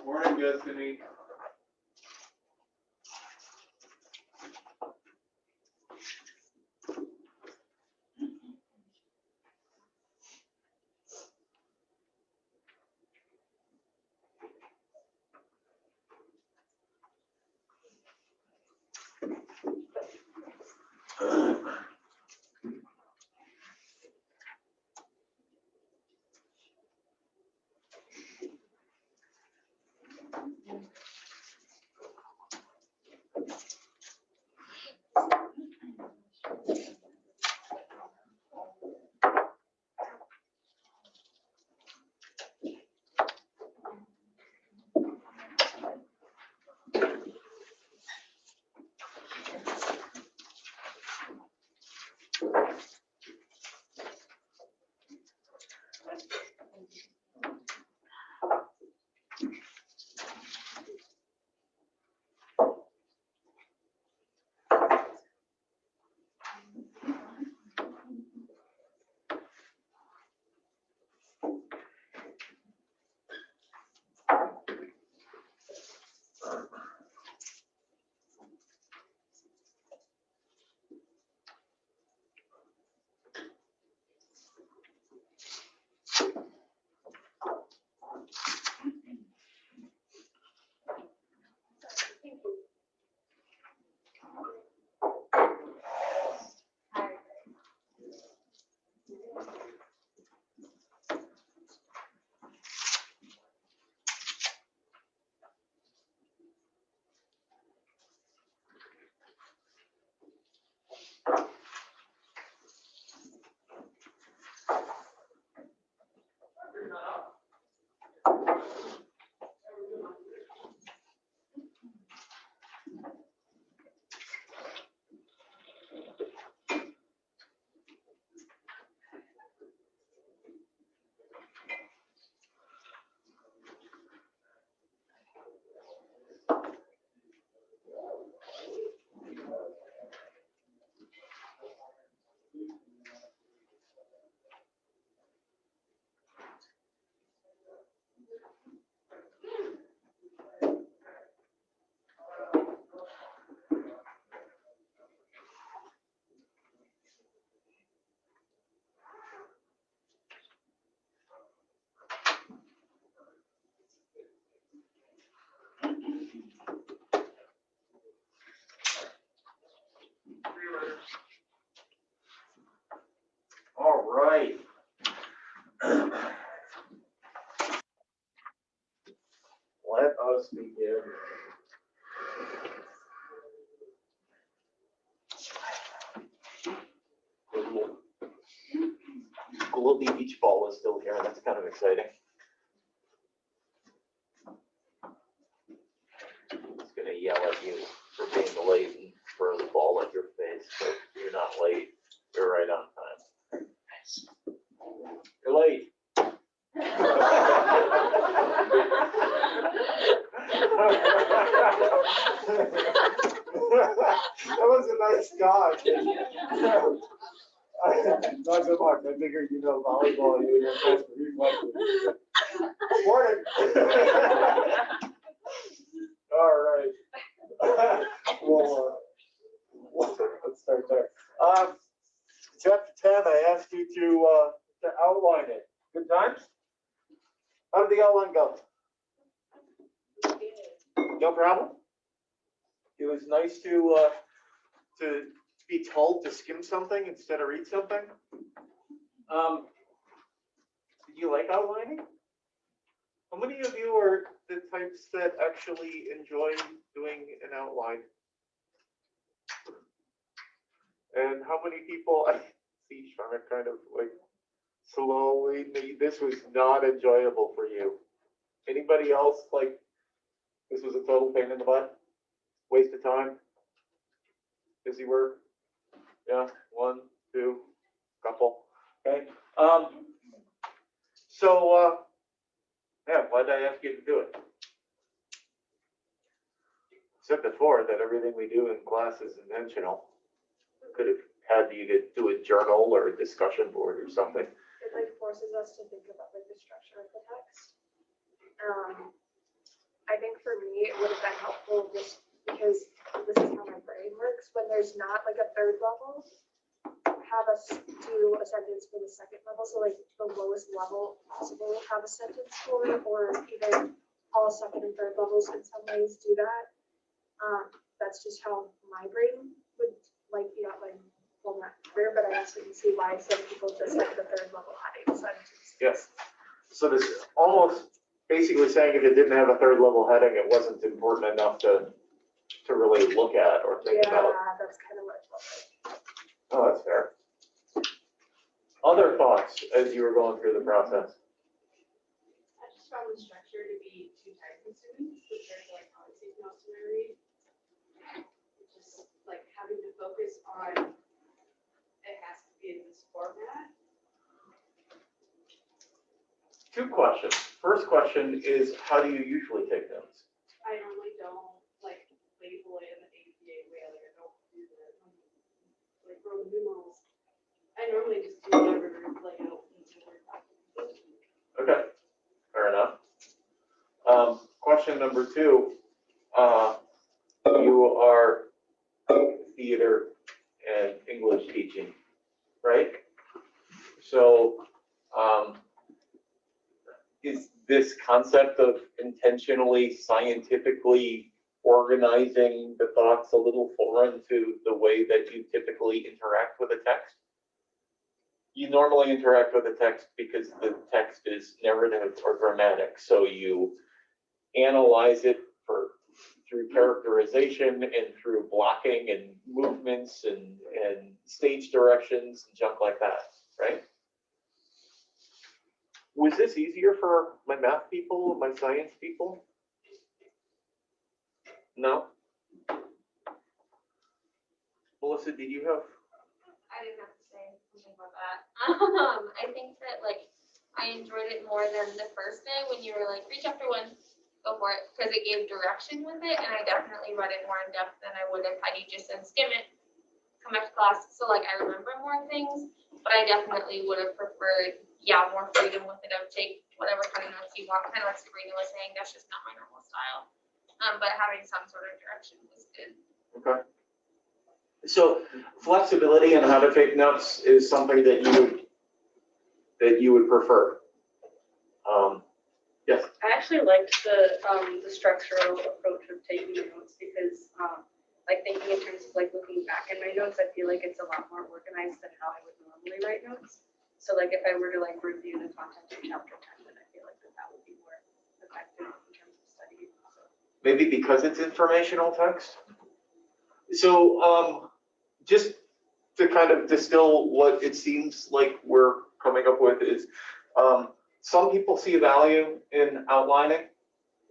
Morning, Destiny. All right. Let us begin. Goldie Beach Ball is still here. That's kind of exciting. It's going to yell at you for being late and throw the ball at your face. So you're not late. You're right on time. You're late. That was a nice dodge. Not so much. I figured you know volleyball, you were fast reflexes. Morning. All right. Well, let's start there. Chapter 10, I asked you to outline it. Good times? How did the outline go? No problem? It was nice to be told to skim something instead of read something. Did you like outlining? How many of you are the types that actually enjoy doing an outline? And how many people, I see Sean kind of like slowly, this was not enjoyable for you. Anybody else like this was a total pain in the butt? Waste of time? Busy work? Yeah, one, two, couple. Okay. Yeah, why did I ask you to do it? I said before that everything we do in class is intentional. Could have had you do a journal or a discussion board or something. It's like 4 forces us to think about like the structure of the text. I think for me, it would have been helpful just because this is how my brain works. When there's not like a third level, have us do a sentence for the second level. So like the lowest level possible, have a sentence for it, or even all second and third levels in some ways do that. That's just how my brain would like be outlined. Well, not clear, but I also can see why some people just like the third level heading sentence. Yes. So this almost basically saying if it didn't have a third level heading, it wasn't important enough to really look at or think about. Yeah, that's kind of what it felt like. Oh, that's fair. Other thoughts as you were going through the process? I just found the structure to be too time consuming compared to like how I take notes when I read. Just like having to focus on it has to be in this format. Two questions. First question is, how do you usually take notes? I normally don't like label it in the APA way, like I don't do the like Roman numerals. I normally just do whatever layout in the Word document. Okay, fair enough. Question number two, you are theater and English teaching, right? So, is this concept of intentionally, scientifically organizing the thoughts a little foreign to the way that you typically interact with a text? You normally interact with a text because the text is narrative or dramatic, so you analyze it through characterization and through blocking and movements and stage directions and junk like that, right? Was this easier for my math people, my science people? No? Melissa, did you have? I didn't have to say something about that. I think that like I enjoyed it more than the first day when you were like, read chapter 1, go for it, because it gave direction with it, and I definitely read it more in depth than I would if I just said skim it, come back to class. So like I remember more things, but I definitely would have preferred, more freedom with it. I would take whatever kind of notes you want, kind of like Sabrina was saying. That's just not my normal style. But having some sort of direction was good. Okay. So flexibility and how to take notes is something that you would prefer. Yes. I actually liked the structural approach of taking the notes because like thinking in terms of like looking back in my notes, I feel like it's a lot more organized than how I would normally write notes. So like if I were to like review the content of chapter 10, then I feel like that would be more effective in terms of studying. So. Maybe because it's informational text. So just to kind of distill what it seems like we're coming up with is some people see value in outlining.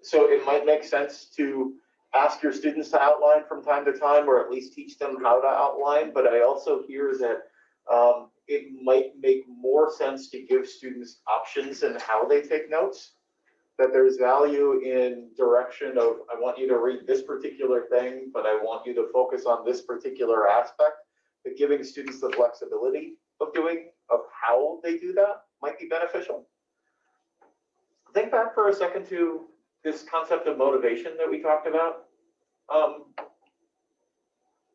So it might make sense to ask your students to outline from time to time, or at least teach them how to outline. But I also hear that it might make more sense to give students options in how they take notes, that there's value in direction of, I want you to read this particular thing, but I want you to focus on this particular aspect, but giving students the flexibility of how they do that might be beneficial. Think back for a second to this concept of motivation that we talked about. What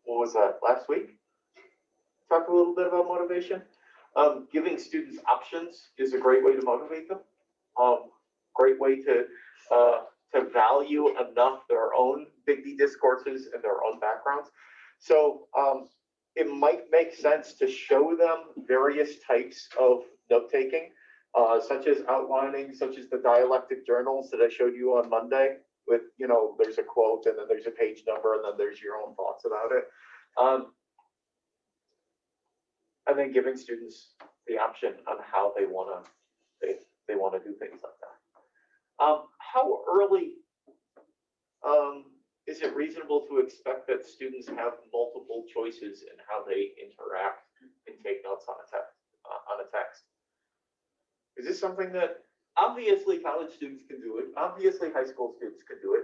was that, last week? Talked a little bit about motivation. Giving students options is a great way to motivate them. Great way to value enough their own Big D discourses and their own backgrounds. So it might make sense to show them various types of note-taking, such as outlining, such as the dialectic journals that I showed you on Monday with, there's a quote and then there's a page number and then there's your own thoughts about it. And then giving students the option on how they want to do things like that. How early is it reasonable to expect that students have multiple choices in how they interact and take notes on a text? Is this something that obviously college students can do it? Obviously high school students can do it.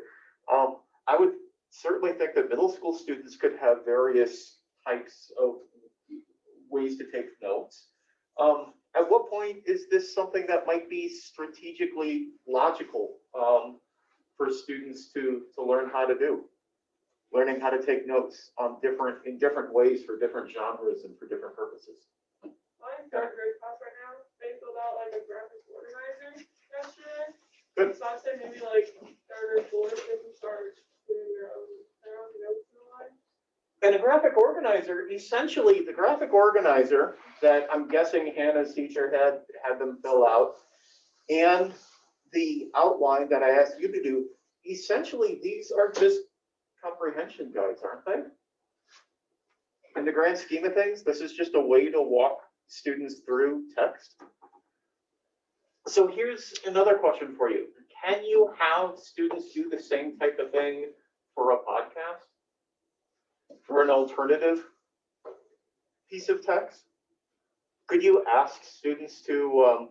I would certainly think that middle school students could have various types of ways to take notes. at what point is this something that might be strategically logical for students to learn how to do? Learning how to take notes on in different ways for different genres and for different purposes. I'm in third grade class right now. They filled out like a graphic organizer yesterday. Good. So I'd say maybe like third or fourth, they can start doing their own notes in the line. And a graphic organizer, essentially, the graphic organizer that I'm guessing Hannah's teacher had them fill out, and the outline that I asked you to do, essentially, these are just comprehension guides, aren't they? In the grand scheme of things, this is just a way to walk students through text. So here's another question for you. Can you have students do the same type of thing for a podcast? For an alternative piece of text? Could you ask students to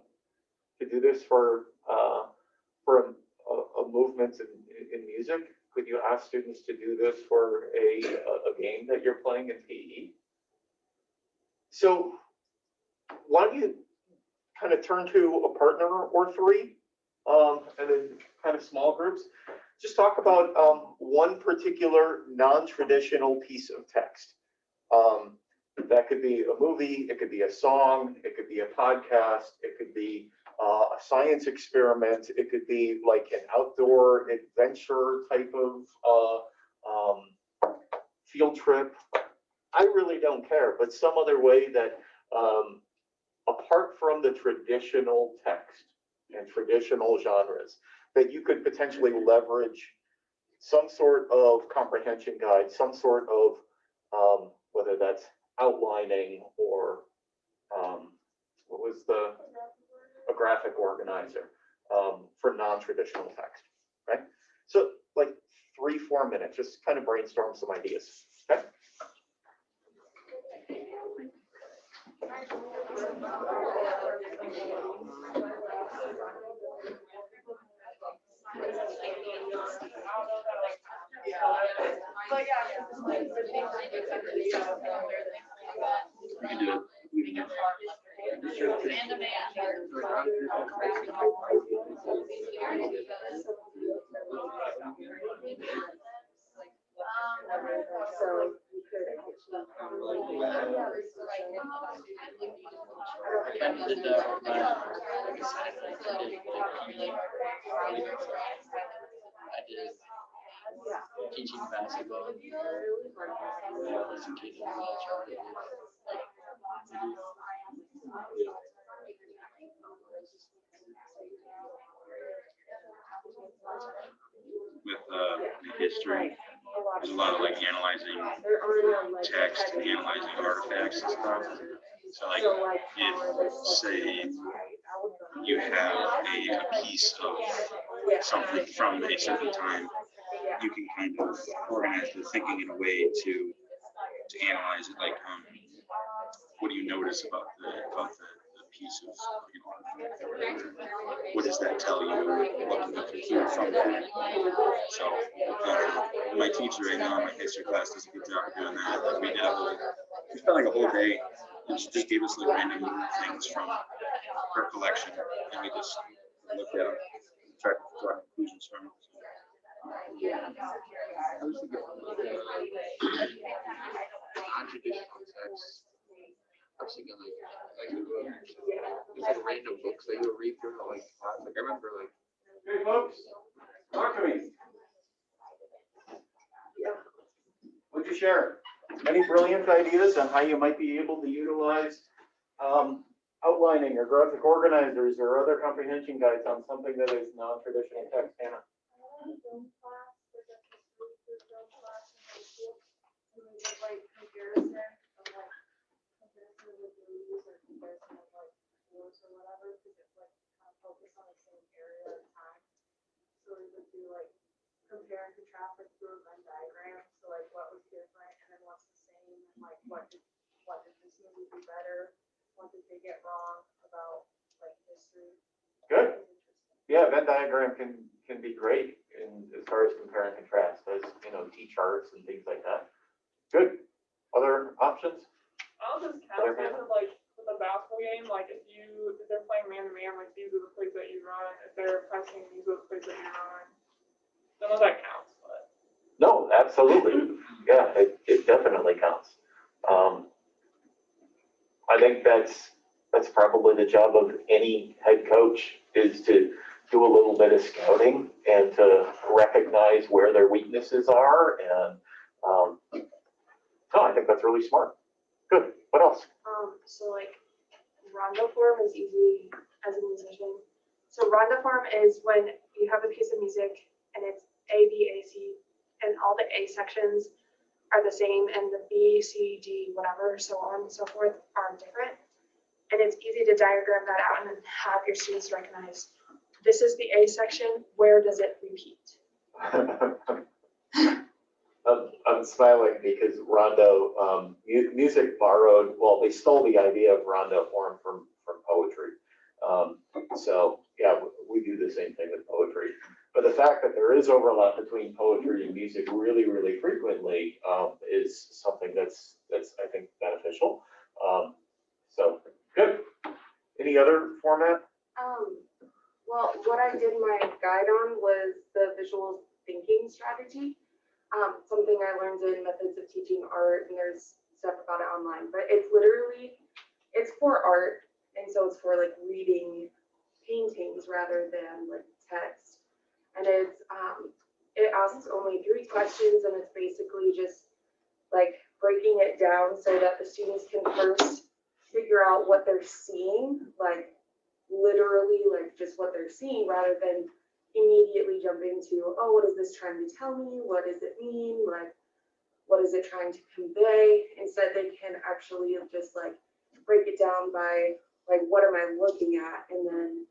do this for a movement in music? Could you ask students to do this for a game that you're playing in PE? So why don't you kind of turn to a partner or three, and then kind of small groups. Just talk about one particular non-traditional piece of text. That could be a movie, it could be a song, it could be a podcast, it could be a science experiment, it could be like an outdoor adventure type of field trip. I really don't care, but some other way that, apart from the traditional text and traditional genres, that you could potentially leverage some sort of comprehension guide, some sort of, whether that's outlining or, what was a graphic organizer for non-traditional text, right? So like 3-4 minutes, just kind of brainstorm some ideas, okay? Teaching basketball. With history, there's a lot of like analyzing text and analyzing artifacts and stuff. So like if say you have a piece of something from a certain time, you can kind of organize the thinking in a way to analyze it. Like, what do you notice about the piece of artifact or whatever? What does that tell you? What can you conclude from that? So, my teacher right now in my history class does a good job of doing that. Like we spent like a whole day, and she just gave us like random things from her collection, and we just looked at them, tried to draw conclusions from it. I was thinking non-traditional texts. I was thinking like there's like random books that you would read through like class. Like I remember like. Hey folks, talk to me. Would you share any brilliant ideas on how you might be able to utilize outlining or graphic organizers or other comprehension guides on something that is non-traditional text, Hannah? So we would do like compare and contrast like through a Venn diagram. So like what was different and then what's the same and like what did this movie do better? What did they get wrong about like history? Good. Yeah, Venn diagram can be great as far as compare and contrast, as T-charts and things like that. Good. Other options? I'll just count of like with a basketball game, like if they're playing man to man, like these are the plays that you run. If they're pressing, these are the plays that you run. Some of that counts, but. No, absolutely. Yeah, it definitely counts. I think that's probably the job of any head coach, is to do a little bit of scouting and to recognize where their weaknesses are. And no, I think that's really smart. Good. What else? So like rondo form is easy as a musician. So rondo form is when you have a piece of music and it's A, B, A, C, and all the A sections are the same and the B, C, D, whatever, so on and so forth are different. And it's easy to diagram that out and then have your students recognize, this is the A section, where does it repeat? I'm smiling because rondo, music borrowed, well, they stole the idea of rondo form from poetry. So yeah, we do the same thing with poetry. But the fact that there is overlap between poetry and music really, really frequently is something that's I think beneficial. So good. Any other format? Well, what I did my guide on was the visual thinking strategy. Something I learned in Methods of Teaching Art, and there's stuff about it online, but it's for art, and so it's for like reading paintings rather than like text. And it asks only 3 questions, and it's basically just like breaking it down so that the students can first figure out what they're seeing, like literally like just what they're seeing, rather than immediately jump into, oh, what is this trying to tell me? What does it mean? Like, what is it trying to convey? Instead, they can actually just like break it down by like, what am I looking at? And then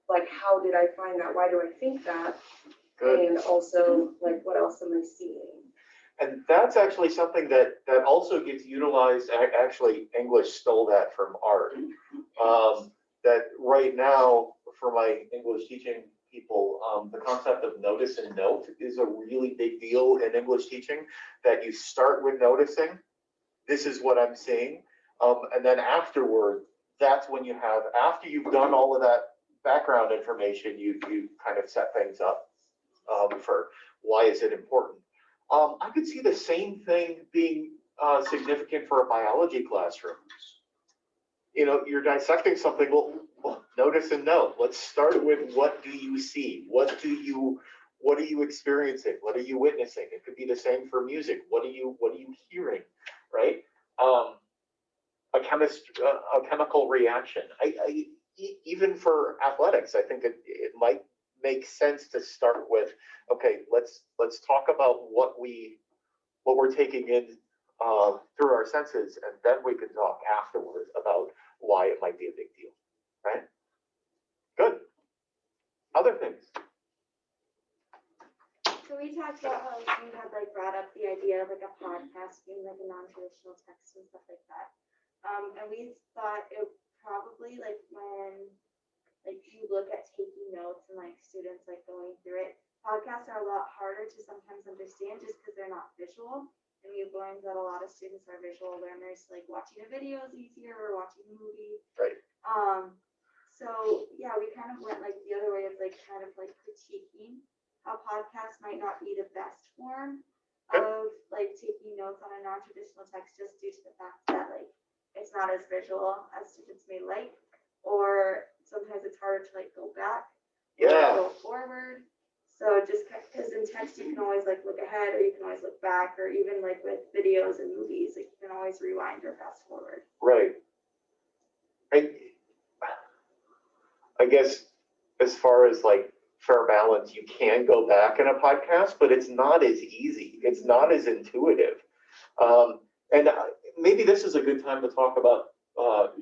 like, how did I find that? Why do I think that? Good. And also like, what else am I seeing? And that's actually something that also gets utilized. Actually, English stole that from art. That right now, for my English teaching people, the concept of notice and note is a really big deal in English teaching, that you start with noticing, this is what I'm seeing. And then afterward, that's when you have, after you've done all of that background information, you kind of set things up for why is it important. I could see the same thing being significant for a biology classroom. You know, you're dissecting something, well, notice and note. Let's start with, what do you see? What are you experiencing? What are you witnessing? It could be the same for music. What are you hearing, right? A chemical reaction. Even for athletics, I think it might make sense to start with, okay, let's talk about what we're taking in through our senses, and then we can talk afterwards about why it might be a big deal, right? Good. Other things? So we talked about how you had like brought up the idea of like a podcast being like a non-traditional text and stuff like that. And we thought it probably like when like you look at taking notes and like students like going through it, podcasts are a lot harder to sometimes understand just because they're not visual. And we've learned that a lot of students are visual learners, like watching a video is easier or watching a movie. Right. So yeah, we kind of went like the other way of like kind of like critiquing how podcasts might not be the best form of like taking notes on a non-traditional text, just due to the fact that like it's not as visual as students may like, or sometimes it's harder to like go back or go forward. So just because in text you can always like look ahead, or you can always look back, or even like with videos and movies, like you can always rewind or fast forward. Right. I guess as far as like fair balance, you can go back in a podcast, but it's not as easy. It's not as intuitive. And maybe this is a good time to talk about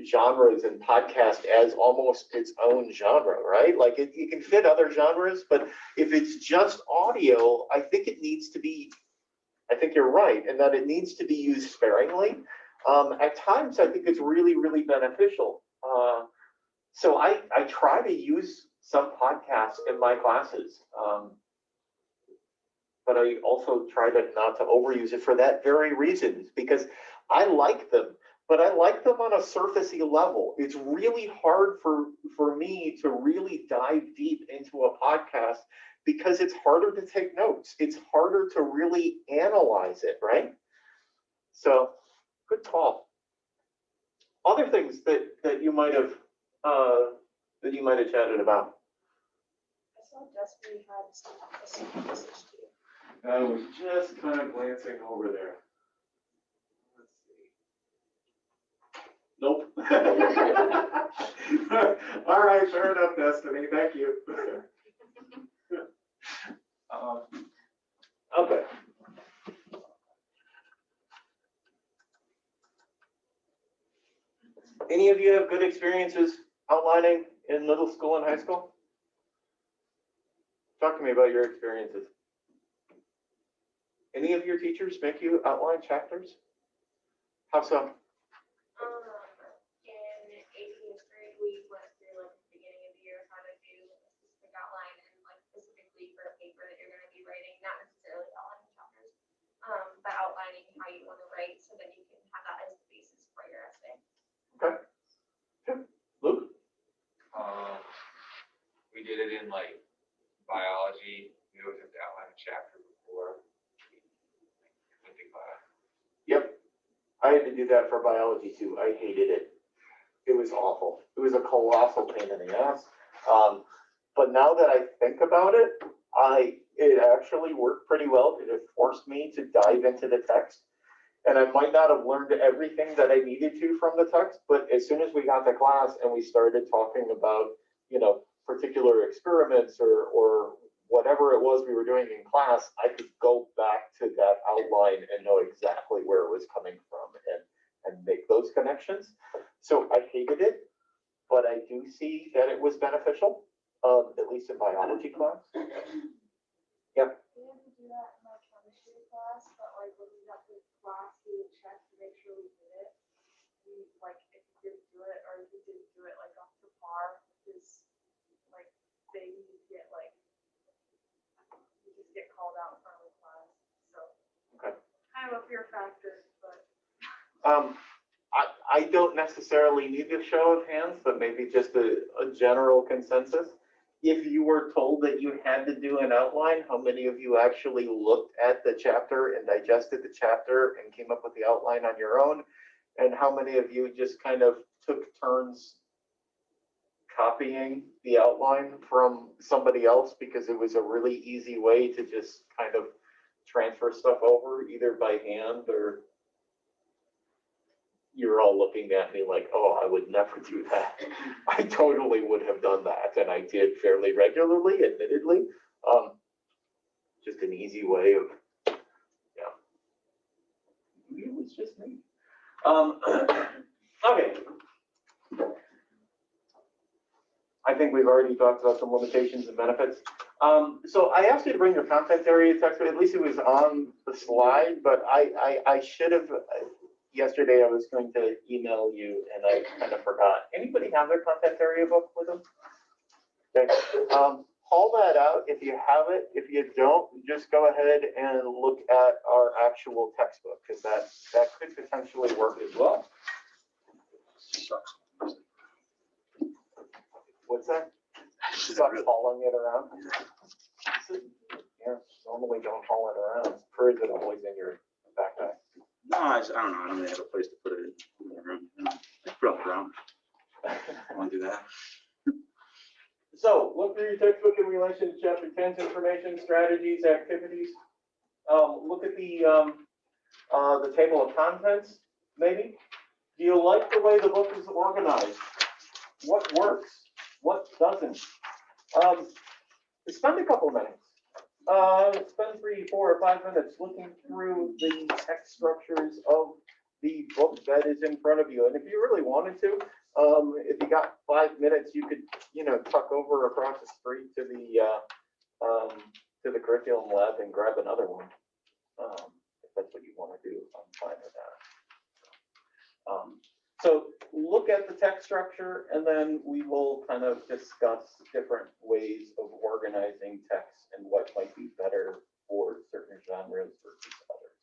genres and podcast as almost its own genre, right? Like you can fit other genres, but if it's just audio, I think you're right, and that it needs to be used sparingly. At times, I think it's really, really beneficial. So I try to use some podcasts in my classes. but I also try to not to overuse it for that very reason, because I like them, but I like them on a surfacey level. It's really hard for me to really dive deep into a podcast because it's harder to take notes. It's harder to really analyze it, right? So, good call. Other things that you might have chatted about. I saw Destiny had some message to you. I was just kind of glancing over there. Let's see. Nope. All right, fair enough, Destiny. Thank you. Okay. Any of you have good experiences outlining in middle school and high school? Talk to me about your experiences. Any of your teachers make you outline chapters? How so? In AP history, we went through like the beginning of the year how to do a specific outline and like specifically for a paper that you're going to be writing, not necessarily outlining chapters, but outlining how you want to write so that you can have that as the basis for your essay. Okay. Good. Luke? We did it in like biology, we always have to outline a chapter before. Yep. I had to do that for biology too. I hated it. It was awful. It was a colossal pain in the ass. But now that I think about it, it actually worked pretty well because it forced me to dive into the text. And I might not have learned everything that I needed to from the text, but as soon as we got to class and we started talking about, particular experiments or whatever it was we were doing in class, I could go back to that outline and know exactly where it was coming from and make those connections. So I hated it, but I do see that it was beneficial, at least in biology class. Yep. We had to do that in my chemistry class, but like when we got to class, we would check to make sure we did it. We like if you didn't do it or if you didn't do it like up to par, because like they get like you just get called out in front of the class. So Okay. kind of a fear factor, but I don't necessarily need a show of hands, but maybe just a general consensus. If you were told that you had to do an outline, how many of you actually looked at the chapter and digested the chapter and came up with the outline on your own? And how many of you just kind of took turns copying the outline from somebody else because it was a really easy way to just kind of transfer stuff over either by hand or you're all looking at me like, oh, I would never do that. I totally would have done that, and I did fairly regularly, admittedly. Just an easy way of, yeah. It was just me. Okay. I think we've already talked about some limitations and benefits. So I asked you to bring your content area text, at least it was on the slide, but I should have. Yesterday I was going to email you and I kind of forgot. Anybody have their content area book with them? Okay. Haul that out if you have it. If you don't, just go ahead and look at our actual textbook because that could potentially work as well. What's that? Sucks hauling it around. Yeah, normally don't haul it around. Or is it always in your backpack? No, I don't know. I don't really have a place to put it in the room. I put it on the ground. I want to do that. So look through your textbook in relation to chapter 10's information, strategies, activities. Look at the table of contents, maybe. Do you like the way the book is organized? What works? What doesn't? Spend a couple minutes. Spend 3, 4, or 5 minutes looking through the text structures of the book that is in front of you. And if you really wanted to, if you got 5 minutes, you could, tuck over across the street to the curriculum lab and grab another one. If that's what you want to do, I'm fine with that. So look at the text structure, and then we will kind of discuss different ways of organizing text and what might be better for certain genres versus others.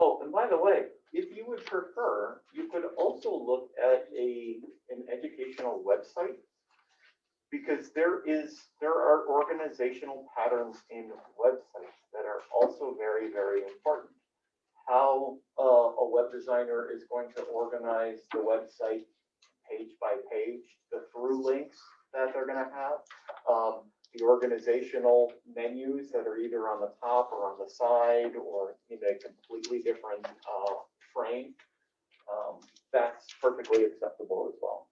Oh, and by the way, if you would prefer, you could also look at an educational website, because there are organizational patterns in websites that are also very, very important. How a web designer is going to organize the website page by page, the through links that they're going to have, the organizational menus that are either on the top or on the side or in a completely different frame. That's perfectly acceptable as well.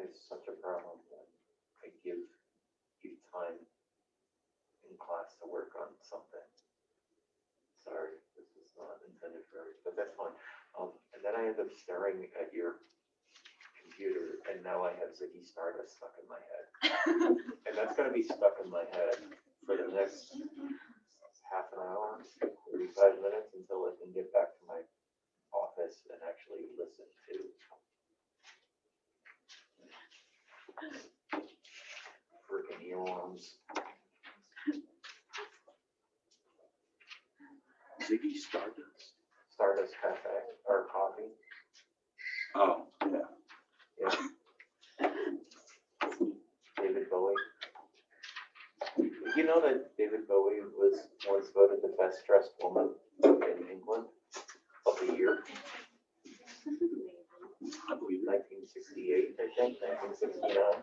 It's such a problem when I give you time in class to work on something. Sorry, this is not intended for everyone, but that's fine. And then I end up staring at your computer, and now I have Ziggy Stardust stuck in my head. And that's going to be stuck in my head for the next half an hour, 45 minutes, until I can get back to my office and actually listen to freaking earworms. Ziggy Stardust? Stardust Cafe or coffee. Oh, yeah. Yeah. David Bowie. You know that David Bowie was voted the best dressed woman in England of the year? I believe it. 1968, I think, 1969.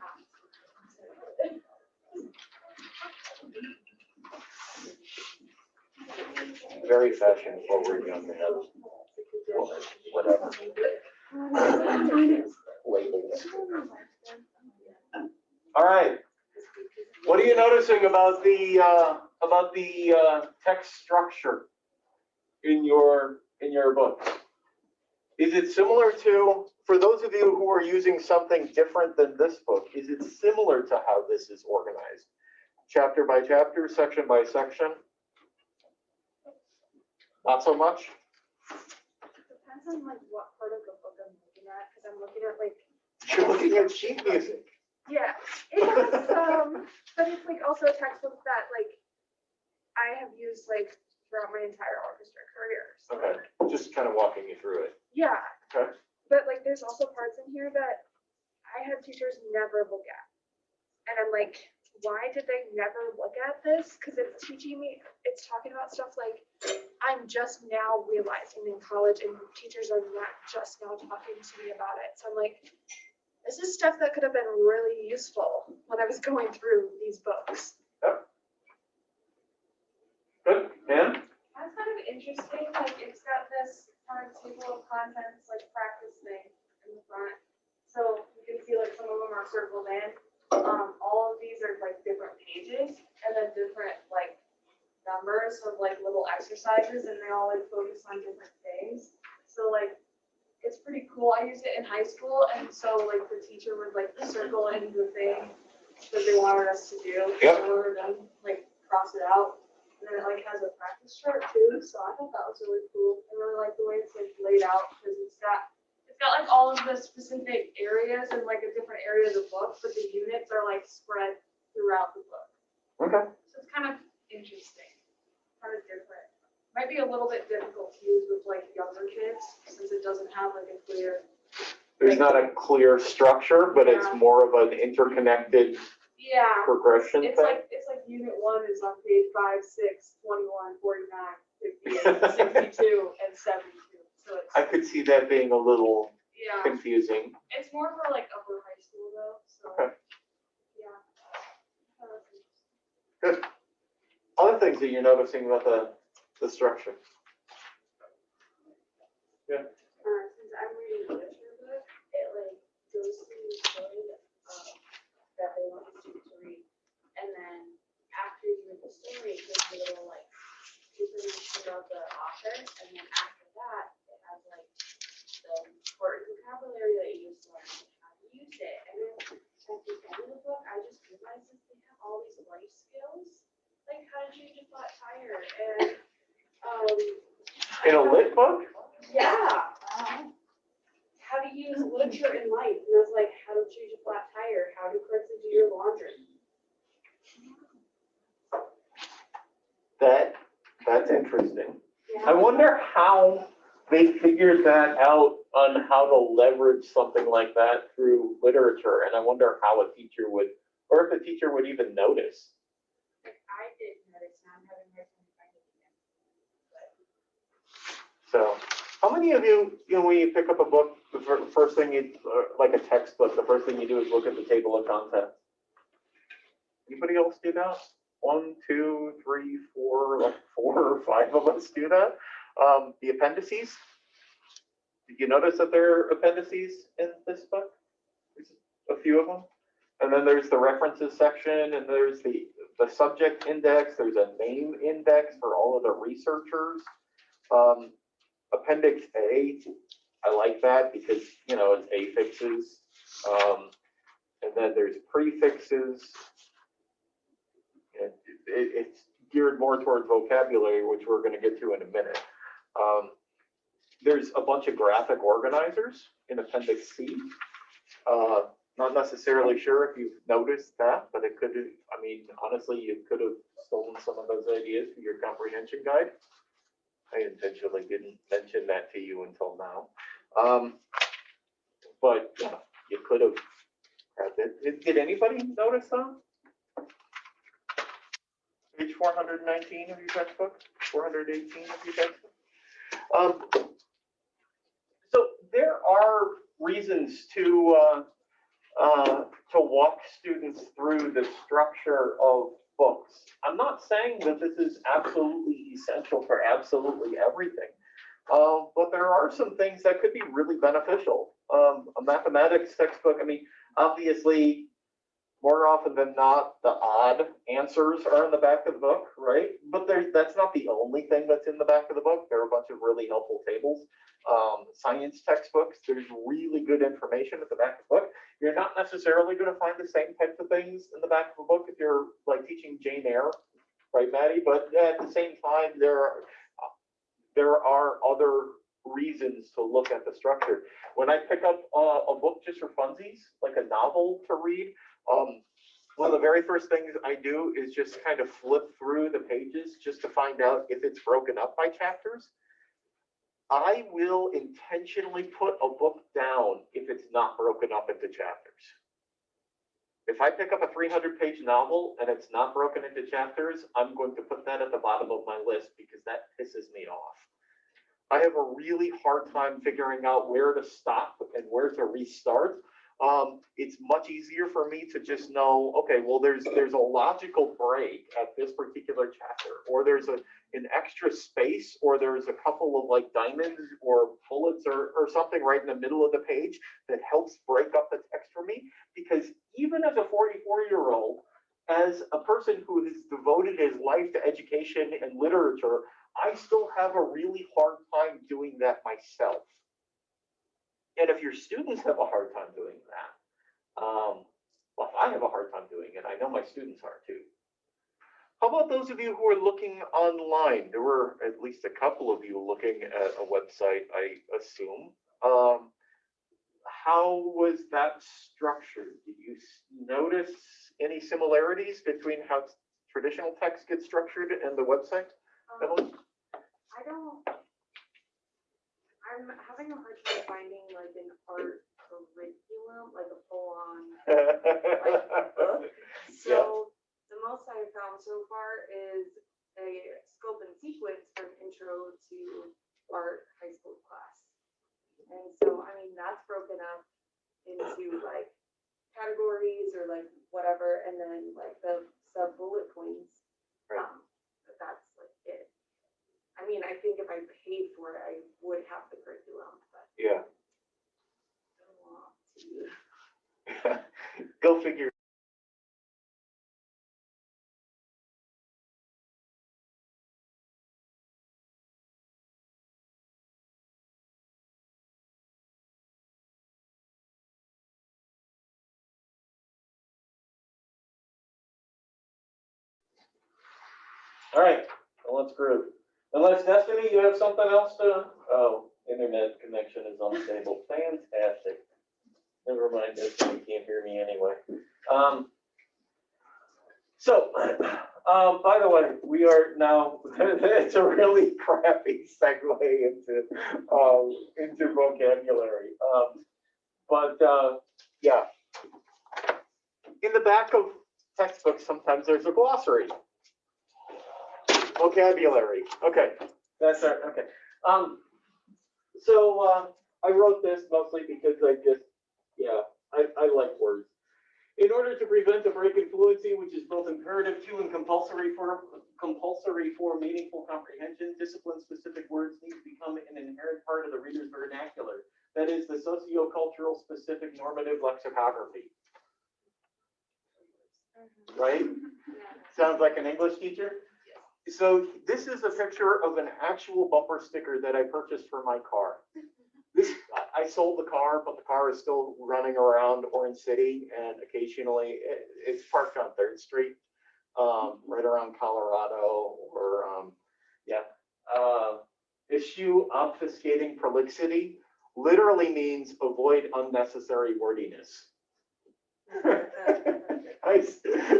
Very fashion forward young man, woman, whatever. Labels. All right. What are you noticing about the text structure in your book? Is it similar to, for those of you who are using something different than this book, is it similar to how this is organized? Chapter by chapter, section by section? Not so much? Depends on like what part of the book I'm looking at, because I'm looking at like, You're looking at sheet music. yeah, it has, but it's like also a textbook that like I have used like throughout my entire orchestra career. So, Okay, just kind of walking you through it. yeah. Okay. But like there's also parts in here that I had teachers never look at. And I'm like, why did they never look at this? Because it's teaching me, it's talking about stuff like I'm just now realizing in college and teachers are not just now talking to me about it. So I'm like, this is stuff that could have been really useful when I was going through these books. Good, and? That's kind of interesting, like it's got this table of contents, like practice thing in the front. So you can see like some of them are circled in. All of these are like different pages and then different like numbers of like little exercises and they all like focus on different things. So like it's pretty cool. I used it in high school and so like the teacher would like circle in the thing that they wanted us to do. Yep. And we were done, like cross it out. And then it like has a practice chart too, so I thought that was really cool. I really like the way it's like laid out because it's got like all of the specific areas and like a different area of the book, but the units are like spread throughout the book. Okay. So it's kind of interesting, kind of different. Might be a little bit difficult to use with like younger kids since it doesn't have like a clear. There's not a clear structure, but it's Yeah. more of an interconnected Yeah. progression It's thing. like unit 1 is on page 5, 6, 21, 49, 58, 62, and 72. So it's I could see that being a little yeah. confusing. It's more for like upper high school though. So Okay. yeah. Good. Other things that you're noticing about the structure? Yeah. Since I'm reading a literature book, it like goes through the story that they want the student to read, and then after you read the story, it gives you a little like information about the author, and then after that, it has like the important vocabulary that you use to learn how to use it, and then at the end of the book, I just realized that they have all these life skills, like how to change a flat tire, and In a lit book? yeah. How to use literature in life. And I was like, how to change a flat tire, how to correctly do your laundry. That's interesting. Yeah. I wonder how they figured that out on how to leverage something like that through literature. And I wonder how a teacher would, or if a teacher would even notice. Like, I didn't notice, now I'm having a hard time finding it again. So, how many of you, when you pick up a book, the first thing you, like a textbook, the first thing you do is look at the table of contents? Anybody else do that? 1, 2, 3, 4, like 4 or 5 of us do that. The appendices. Did you notice that there are appendices in this book? There's a few of them. And then there's the references section, and there's the subject index. There's a name index for all of the researchers. Appendix A, I like that because, it's affixes. And then there's prefixes. And it's geared more toward vocabulary, which we're going to get to in a minute. There's a bunch of graphic organizers in Appendix C. Not necessarily sure if you've noticed that, but it could have, honestly, you could have stolen some of those ideas for your comprehension guide. I intentionally didn't mention that to you until now. But yeah, you could have had it. Did anybody notice that? Page 419 of your textbook, 418 of your textbook. So there are reasons to walk students through the structure of books. I'm not saying that this is absolutely essential for absolutely everything, but there are some things that could be really beneficial. A mathematics textbook, obviously, more often than not, the odd answers are in the back of the book, right? But that's not the only thing that's in the back of the book. There are a bunch of really helpful tables. Science textbooks, there's really good information at the back of the book. You're not necessarily going to find the same types of things in the back of a book if you're like teaching Jane Eyre, right, Maddie? But at the same time, there are other reasons to look at the structure. When I pick up a book just for funsies, like a novel to read, one of the very first things I do is just kind of flip through the pages just to find out if it's broken up by chapters. I will intentionally put a book down if it's not broken up into chapters. If I pick up a 300-page novel and it's not broken into chapters, I'm going to put that at the bottom of my list because that pisses me off. I have a really hard time figuring out where to stop and where to restart. It's much easier for me to just know, okay, well, there's a logical break at this particular chapter, or there's an extra space, or there's a couple of like diamonds or bullets or something right in the middle of the page that helps break up the text for me. Because even as a 44-year-old, as a person who has devoted his life to education and literature, I still have a really hard time doing that myself. And if your students have a hard time doing that, well, I have a hard time doing it. I know my students are too. How about those of you who are looking online? There were at least a couple of you looking at a website, I assume. How was that structured? Did you notice any similarities between how traditional text gets structured and the website? Emily? I'm having a hard time finding like an art curriculum, like a full-on book. So the most I've found so far is a scope and sequence from intro to art high school class. And so, I mean, that's broken up into like categories or like whatever, and then like the sub bullet points. Right. But that's like it. I mean, I think if I paid for it, I would have the curriculum, but Yeah. I don't want to. Go figure. All right, well, let's groove. Unless Destiny, you have something else to? Oh, internet connection is unstable. Fantastic. Never mind, Destiny can't hear me anyway. By the way, we are now. It's a really crappy segue into vocabulary. Yeah, in the back of textbooks, sometimes there's a glossary. Vocabulary. Okay, that's our, okay. I wrote this mostly because I like words. In order to prevent a break in fluency, which is both imperative to and compulsory for meaningful comprehension, discipline-specific words need to become an inherent part of the reader's vernacular. That is the socio-cultural specific normative lexicography. Right? Sounds like an English teacher? So this is a picture of an actual bumper sticker that I purchased for my car. I sold the car, but the car is still running around Orange City, and occasionally it's parked on 3rd Street, right around Colorado, or issue obfuscating prolixity literally means avoid unnecessary wordiness. I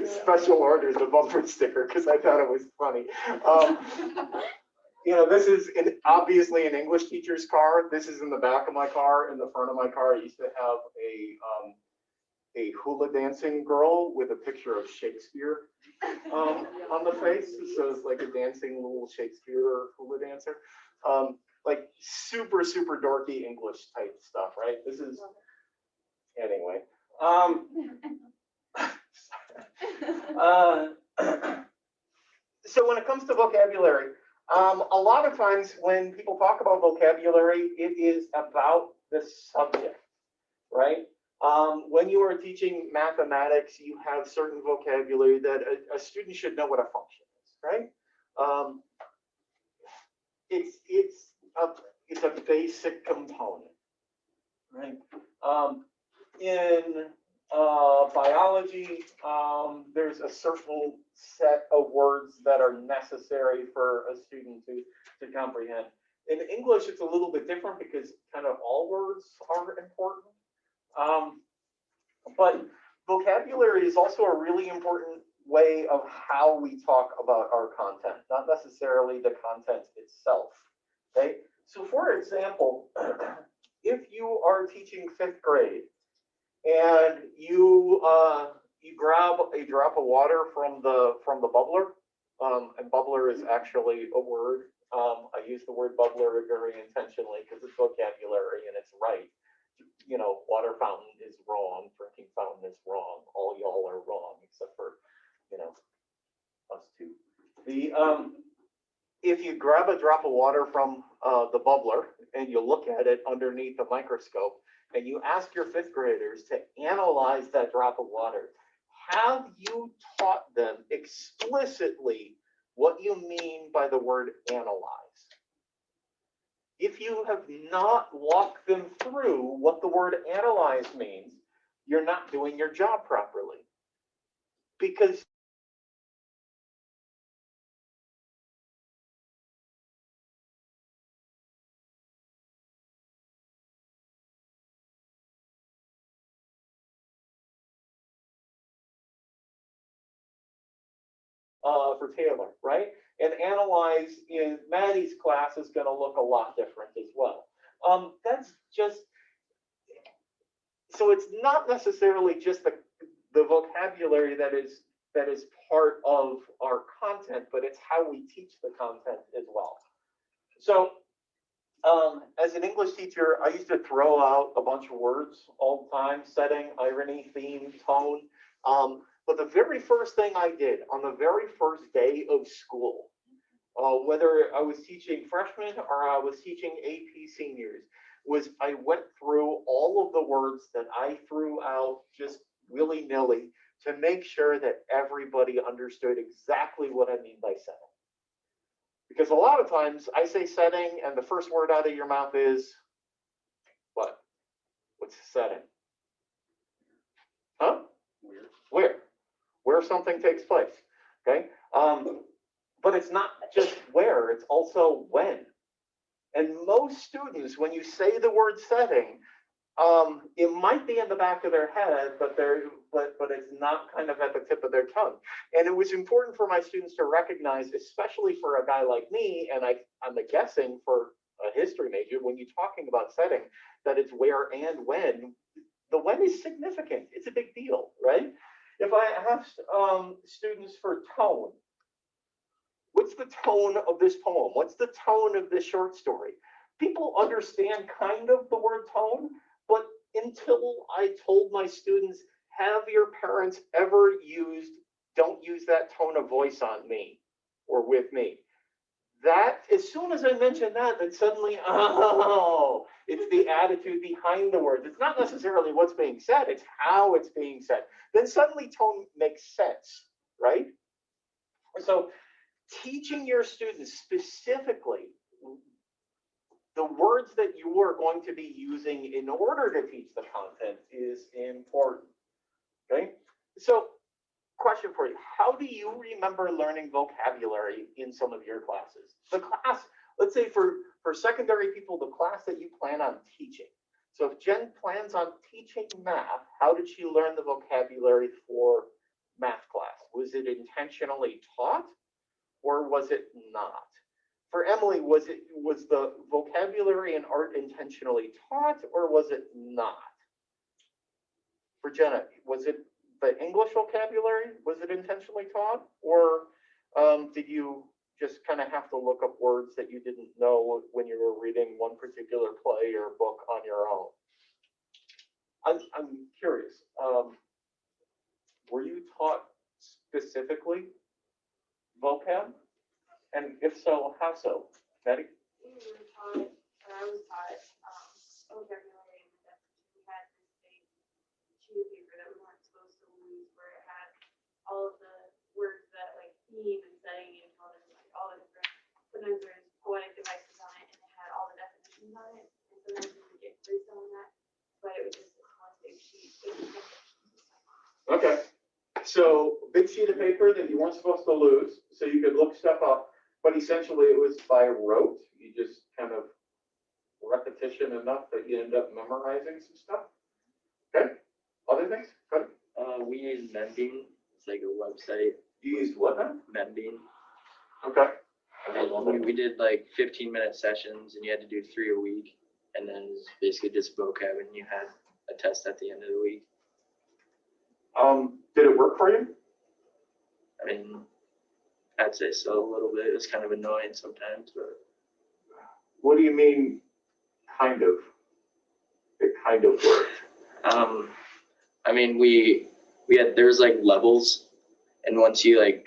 special ordered the bumper sticker because I thought it was funny. This is obviously an English teacher's car. This is in the back of my car. In the front of my car, I used to have a hula dancing girl with a picture of Shakespeare on the face. So it's like a dancing little Shakespeare hula dancer. Like super, super dorky English type stuff, right? This is, anyway. So when it comes to vocabulary, a lot of times when people talk about vocabulary, it is about the subject, right? When you are teaching mathematics, you have certain vocabulary that a student should know what a function is, right? It's a basic component, right? In biology, there's a certain set of words that are necessary for a student to comprehend. In English, it's a little bit different because kind of all words are important. But vocabulary is also a really important way of how we talk about our content, not necessarily the content itself. Okay, so for example, if you are teaching 5th grade and you grab a drop of water from the bubbler, and bubbler is actually a word. I use the word bubbler very intentionally because it's vocabulary and it's right. You know, water fountain is wrong, drinking fountain is wrong. All y'all are wrong except for, you know, us two. If you grab a drop of water from the bubbler and you look at it underneath the microscope and you ask your 5th graders to analyze that drop of water, have you taught them explicitly what you mean by the word analyze? If you have not walked them through what the word analyze means, you're not doing your job properly. Because for Taylor, right? And analyze in Maddie's class is going to look a lot different as well. That's just, so it's not necessarily just the vocabulary that is part of our content, but it's how we teach the content as well. So as an English teacher, I used to throw out a bunch of words all the time: setting, irony, theme, tone. But the very first thing I did on the very first day of school, whether I was teaching freshmen or I was teaching AP seniors, was I went through all of the words that I threw out just willy-nilly to make sure that everybody understood exactly what I mean by setting. Because a lot of times I say setting and the first word out of your mouth is what? What's setting? Huh? Where something takes place. Okay. But it's not just where, it's also when. And most students, when you say the word setting, it might be in the back of their head, but it's not kind of at the tip of their tongue. And it was important for my students to recognize, especially for a guy like me, and I'm guessing for a history major, when you're talking about setting, that it's where and when. The when is significant. It's a big deal, right? If I asked students for tone, what's the tone of this poem? What's the tone of this short story? People understand kind of the word tone, but until I told my students, have your parents ever used, don't use that tone of voice on me or with me. That, as soon as I mentioned that, then suddenly, oh, it's the attitude behind the words. It's not necessarily what's being said, it's how it's being said. Then suddenly tone makes sense, right? So teaching your students specifically the words that you are going to be using in order to teach the content is important, okay? So question for you, how do you remember learning vocabulary in some of your classes? The class, let's say for secondary people, the class that you plan on teaching. So if Jen plans on teaching math, how did she learn the vocabulary for math class? Was it intentionally taught or was it not? For Emily, was the vocabulary and art intentionally taught or was it not? For Jenna, was it the English vocabulary? Was it intentionally taught, or did you just kind of have to look up words that you didn't know when you were reading one particular play or book on your own? I'm curious. Were you taught specifically vocab? And if so, how so? Betty? We were taught, or I was taught, vocabulary. We had this big So big sheet of paper that you weren't supposed to lose, so you could look stuff up, but essentially it was by rote. You just kind of repetition enough that you end up memorizing some stuff. Okay, other things? Good. We use Membean. It's like a website. You used what now? Membean. Okay. And we did like 15-minute sessions, and you had to do 3 a week, and then it was basically just vocab, and you had a test at the end of the week. Did it work for you? I mean, I'd say so a little bit. It was kind of annoying sometimes, but What do you mean, kind of? It kind of worked. I mean, there's like levels, and once you like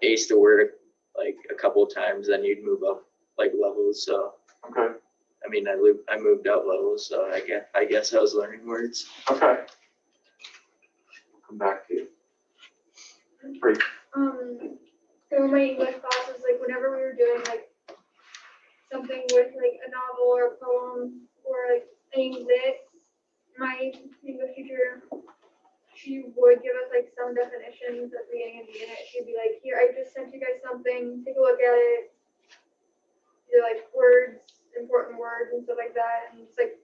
ace the word like a couple of times, then you'd move up like levels. So Okay, I mean, I moved up levels, so I guess I was learning words. okay. We'll come back to you. Great. So my English classes, like whenever we were doing like something with like a novel or a poem or like any lit, my English teacher, she would give us like some definitions at the beginning of the unit. She'd be like, here, I just sent you guys something, take a look at it. They're like words, important words and stuff like that. And it's like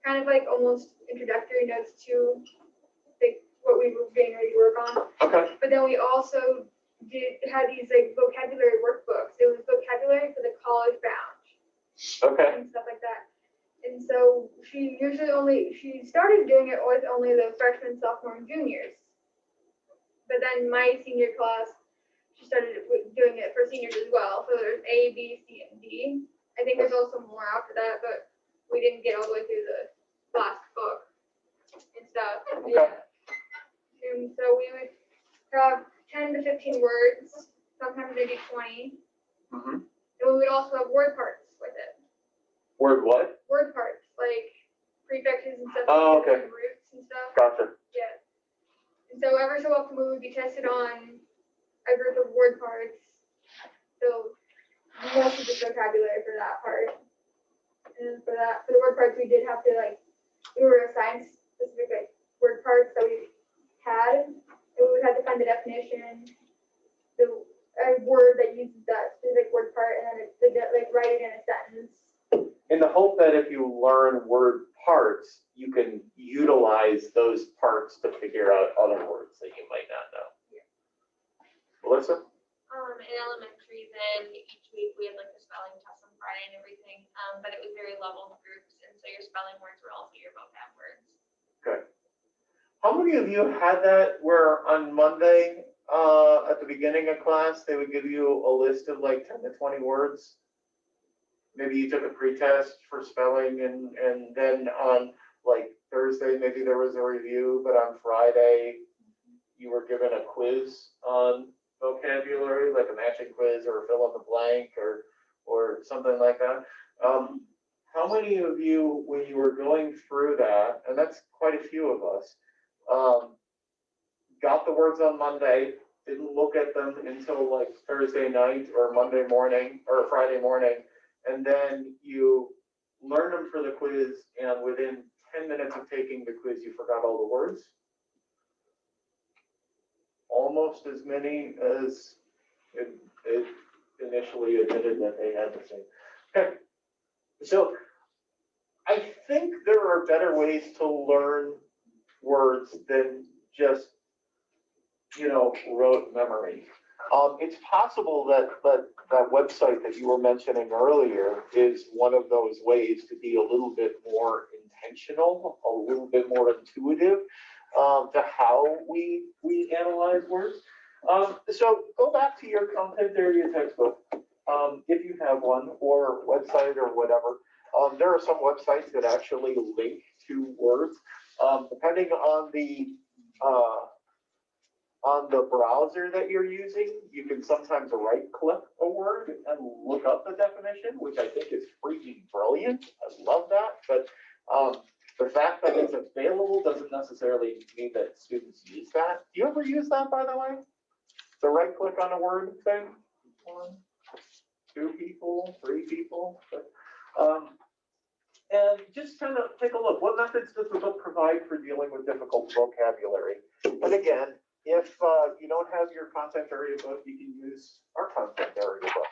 kind of like almost introductory notes to like what we were getting ready to work on. Okay, But then we also had these like vocabulary workbooks. It was vocabulary for the college bound okay, and stuff like that. And so she started doing it with only the freshmen, sophomore, and juniors. But then my senior class, she started doing it for seniors as well. So there's A, B, C, and D. I think there's also more after that, but we didn't get all the way through the last book and stuff. Okay. Yeah. And so we would have 10 to 15 words, sometimes maybe 20. Mhm. And we would also have word parts with it. Word what? Word parts, like prefixes and stuff. Oh, okay. And roots and stuff. Gotcha. Yeah. And so every so often we would be tested on a group of word parts. So most of the vocabulary for that part. And for the word parts, we did have to we were assigned specific word parts that we had, and we would have to find the definition, a word that uses that specific word part, and then write it in a sentence. In the hope that if you learn word parts, you can utilize those parts to figure out other words that you might not know. Yeah. Melissa? In elementary, then each week we had like a spelling test on Friday and everything, but it was very leveled groups, and so your spelling words were also your vocab words. Good. How many of you had that where on Monday, at the beginning of class, they would give you a list of like 10 to 20 words? Maybe you took a pretest for spelling, and then on like Thursday, maybe there was a review, but on Friday, you were given a quiz on vocabulary, like a matching quiz or a fill in the blank or something like that. How many of you, when you were going through that, and that's quite a few of us, got the words on Monday, didn't look at them until like Thursday night or Monday morning or Friday morning, and then you learned them for the quiz, and within 10 minutes of taking the quiz, you forgot all the words? Almost as many as it initially admitted that they had the same. Okay. So I think there are better ways to learn words than just, rote memory. It's possible that that website that you were mentioning earlier is one of those ways to be a little bit more intentional, a little bit more intuitive to how we analyze words. So go back to your content area textbook, if you have one, or website or whatever. There are some websites that actually link to words. Depending on the browser that you're using, you can sometimes right-click a word and look up the definition, which I think is freaking brilliant. I love that. But the fact that it's available doesn't necessarily mean that students use that. Do you ever use that, by the way? The right-click on a word thing? 1, 2 people, 3 people? And just kind of take a look. What methods does the book provide for dealing with difficult vocabulary? And again, If you don't have your content area book, you can use our content area book.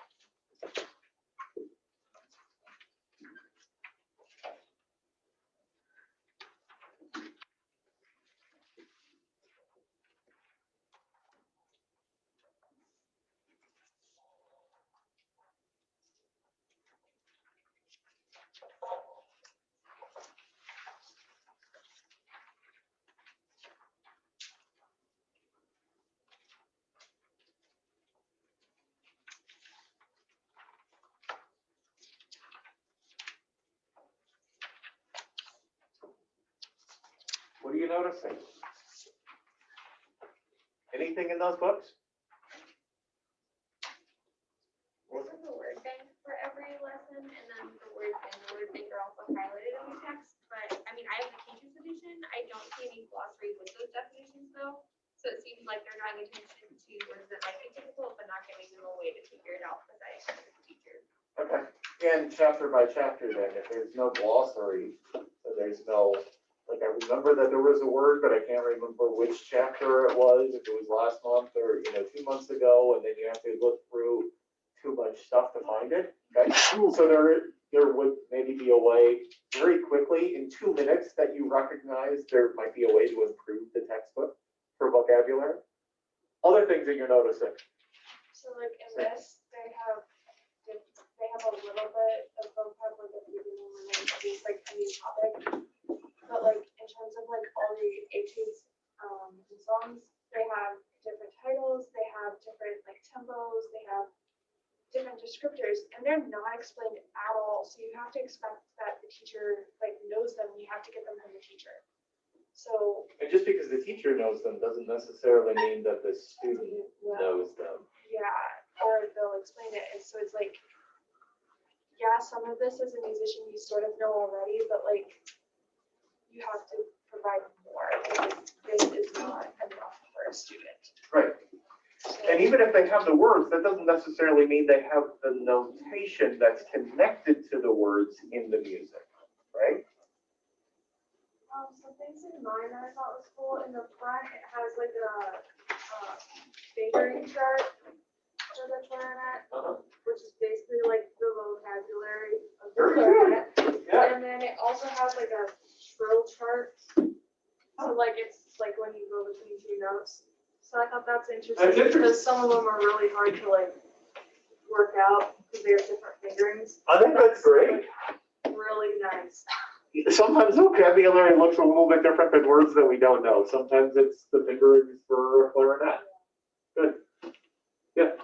What are you noticing? Anything in those books? This is a word bank for every lesson, and then the word bank are also highlighted in the text. But I mean, I have the teacher's edition. I don't see any glossary with those definitions though. So it seems like they're drawing attention to words that might be difficult, but not giving them a way to figure it out because I am a teacher. Okay. And chapter by chapter then, if there's no glossary, there's no, like I remember that there was a word, but I can't remember which chapter it was, if it was last month or, 2 months ago, and then you have to look through too much stuff to find it. Okay. So there would maybe be a way very quickly in 2 minutes that you recognize there might be a way to improve the textbook for vocabulary. Other things that you're noticing. So like in this, they have a little bit of vocab like at the beginning when they introduce like a new topic. But like in terms of like all the etudes and songs, they have different titles, they have different like tempos, they have different descriptors, and they're not explained at all. So you have to expect that the teacher like knows them. You have to get them from the teacher. So And just because the teacher knows them doesn't necessarily mean that the student knows them. yeah, or they'll explain it. And so it's like, yeah, some of this as a musician you sort of know already, but like you have to provide more because this is not enough for a student. Right. And even if they have the words, that doesn't necessarily mean they have the notation that's connected to the words in the music, right? Some things in mine that I thought was cool. In the front, it has like a fingering chart for the clarinet, which is basically like the vocabulary of the clarinet. Yeah. And then it also has like a trill chart. So like it's like when you go between two notes. So I thought that's interesting because some of them are really hard to like work out because they have different fingerings. I think that's great. Really nice. Sometimes vocabulary looks a little bit different than words that we don't know. Sometimes it's the fingerings for a clarinet. Good. Yeah.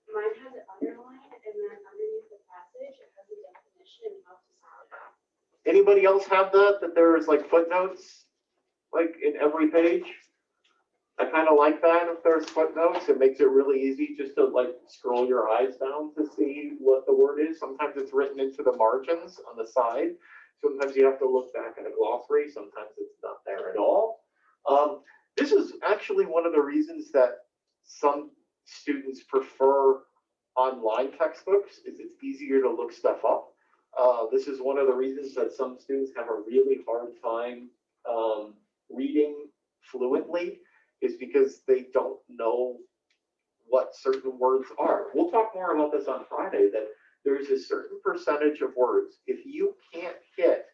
Mine has it underlined, and then underneath the passage, it has a definition and how to sound it out. Anybody else have that there's like footnotes, like in every page? I kind of like that if there's footnotes. It makes it really easy just to like scroll your eyes down to see what the word is. Sometimes it's written into the margins on the side. Sometimes you have to look back at a glossary. Sometimes it's not there at all. This is actually one of the reasons that some students prefer online textbooks, is it's easier to look stuff up. This is one of the reasons that some students have a really hard time reading fluently, is because they don't know what certain words are. We'll talk more about this on Friday, that there's a certain percentage of words. If you can't hit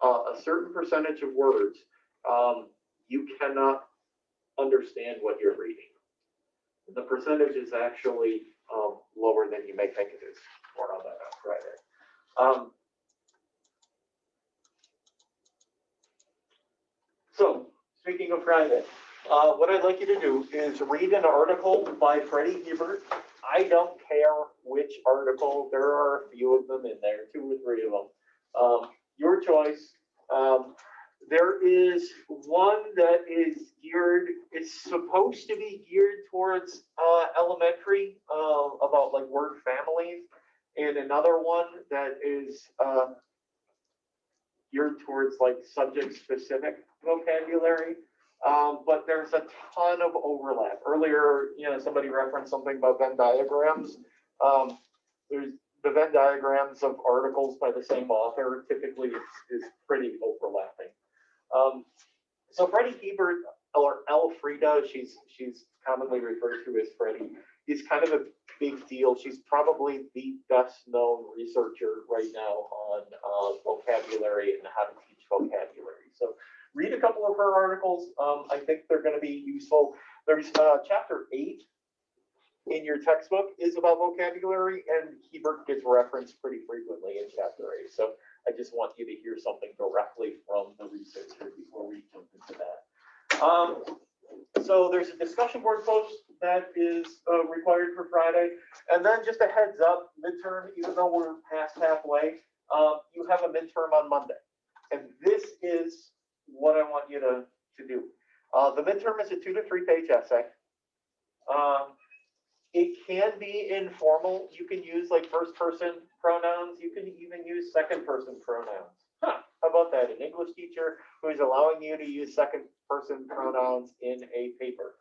a certain percentage of words, you cannot understand what you're reading. The percentage is actually lower than you may think it is. More on that on Friday. So, speaking of Friday, what I'd like you to do is read an article by Freddie Hebert. I don't care which article. There are a few of them in there, 2 or 3 of them. Your choice. There is one that is geared, it's supposed to be geared towards elementary, about like word families, and another one that is geared towards like subject specific vocabulary. But there's a ton of overlap. Earlier, somebody referenced something about Venn diagrams. There's the Venn diagrams of articles by the same author typically is pretty overlapping. So Freddie Hebert or Elfrida, she's commonly referred to as Freddie, is kind of a big deal. She's probably the best known researcher right now on vocabulary and how to teach vocabulary. So read a couple of her articles. I think they're going to be useful. There's chapter 8 in your textbook is about vocabulary, and Hebert gets referenced pretty frequently in chapter 8. So I just want you to hear something directly from the researcher before we jump into that. So there's a discussion board post that is required for Friday. And then just a heads up, midterm, even though we're past halfway, you have a midterm on Monday. And this is what I want you to do. The midterm is a 2 to 3 page essay. It can be informal. You can use like first person pronouns. You can even use second person pronouns. How about that? An English teacher who is allowing you to use second person pronouns in a paper.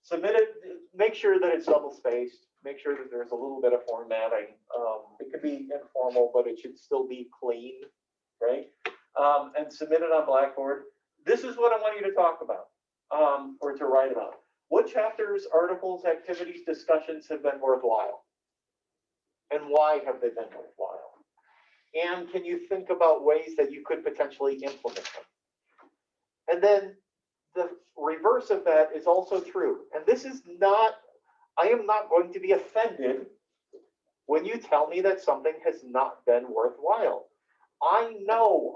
Submit it, make sure that it's double spaced. Make sure that there's a little bit of formatting. It could be informal, but it should still be clean, right? And submit it on Blackboard. This is what I want you to talk about, or to write about. What chapters, articles, activities, discussions have been worthwhile? And why have they been worthwhile? And can you think about ways that you could potentially implement them? And then the reverse of that is also true. And this is not, I am not going to be offended when you tell me that something has not been worthwhile. I know,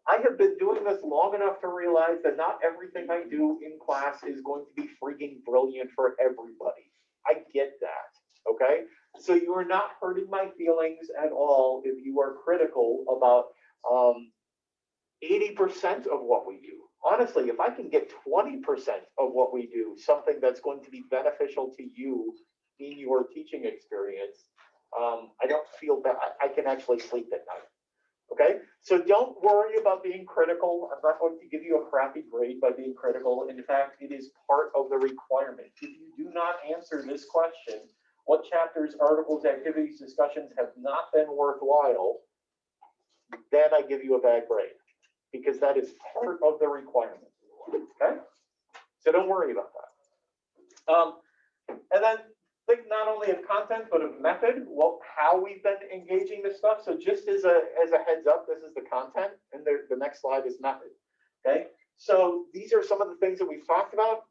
I have been doing this long enough to realize that not everything I do in class is going to be freaking brilliant for everybody. I get that, okay? So you are not hurting my feelings at all if you are critical about 80% of what we do. Honestly, if I can get 20% of what we do, something that's going to be beneficial to you in your teaching experience, I don't feel that I can actually sleep at night. Okay, so don't worry about being critical. I'm not going to give you a crappy grade by being critical. In fact, it is part of the requirement. If you do not answer this question, what chapters, articles, activities, discussions have not been worthwhile, then I give you a bad grade, because that is part of the requirement. Okay, so don't worry about that. And then think not only of content, but of method, how we've been engaging this stuff. So just as a heads up, this is the content, and the next slide is method. Okay, so these are some of the things that we've talked about.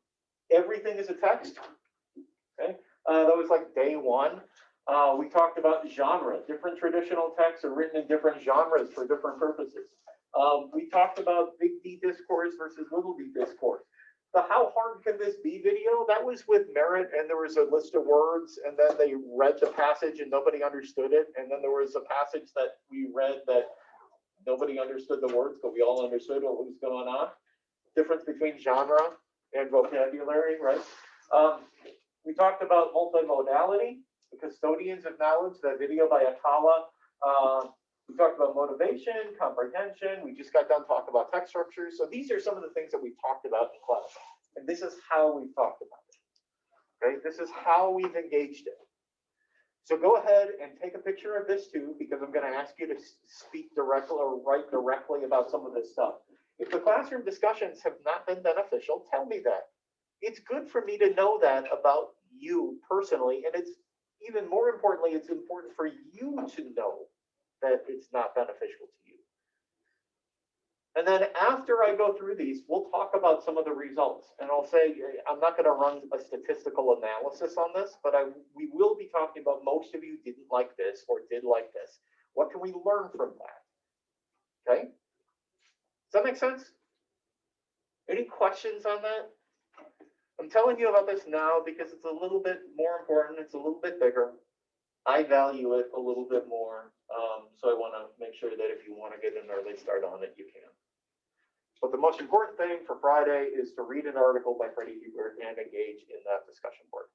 Everything is a text. Okay, that was like day 1. We talked about genre. Different traditional texts are written in different genres for different purposes. We talked about big D discourse versus little d discourse. The how hard can this be video, that was with Merit, and there was a list of words, and then they read the passage and nobody understood it. And then there was a passage that we read that nobody understood the words, but we all understood what was going on. Difference between genre and vocabulary, right? We talked about multimodality, the custodians of knowledge, that video by Atala. We talked about motivation, comprehension. We just got done talking about text structures. So these are some of the things that we've talked about in class. And this is how we've talked about it. Okay, this is how we've engaged it. So go ahead and take a picture of this too, because I'm going to ask you to speak directly or write directly about some of this stuff. If the classroom discussions have not been beneficial, tell me that. It's good for me to know that about you personally. And it's even more importantly, it's important for you to know that it's not beneficial to you. And then after I go through these, we'll talk about some of the results. And I'll say, I'm not going to run a statistical analysis on this, but we will be talking about most of you didn't like this or did like this. What can we learn from that? Okay. Does that make sense? Any questions on that? I'm telling you about this now because it's a little bit more important. It's a little bit bigger. I value it a little bit more. So I want to make sure that if you want to get an early start on it, you can. But the most important thing for Friday is to read an article by Freddie Hebert and engage in that discussion board.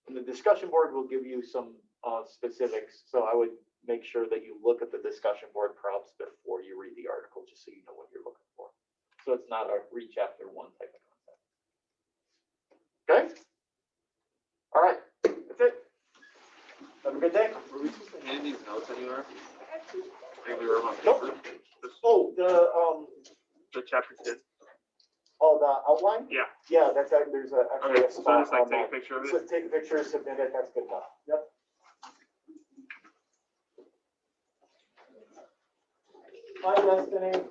And the discussion board will give you some specifics. So I would make sure that you look at the discussion board prompts before you read the article, just so you know what you're looking for. So it's not a read chapter 1 type of concept. Okay? All right, that's it. Have a good day. Were we supposed to hand these notes anywhere? I think we were on Nope. paper. Oh, The chapter 2. Oh, the outline? Yeah. Yeah, that's, there's actually Okay, a so spot just like on take a that. picture of So it. take a picture, submit it, that's good enough. Yep. Hi, Destiny.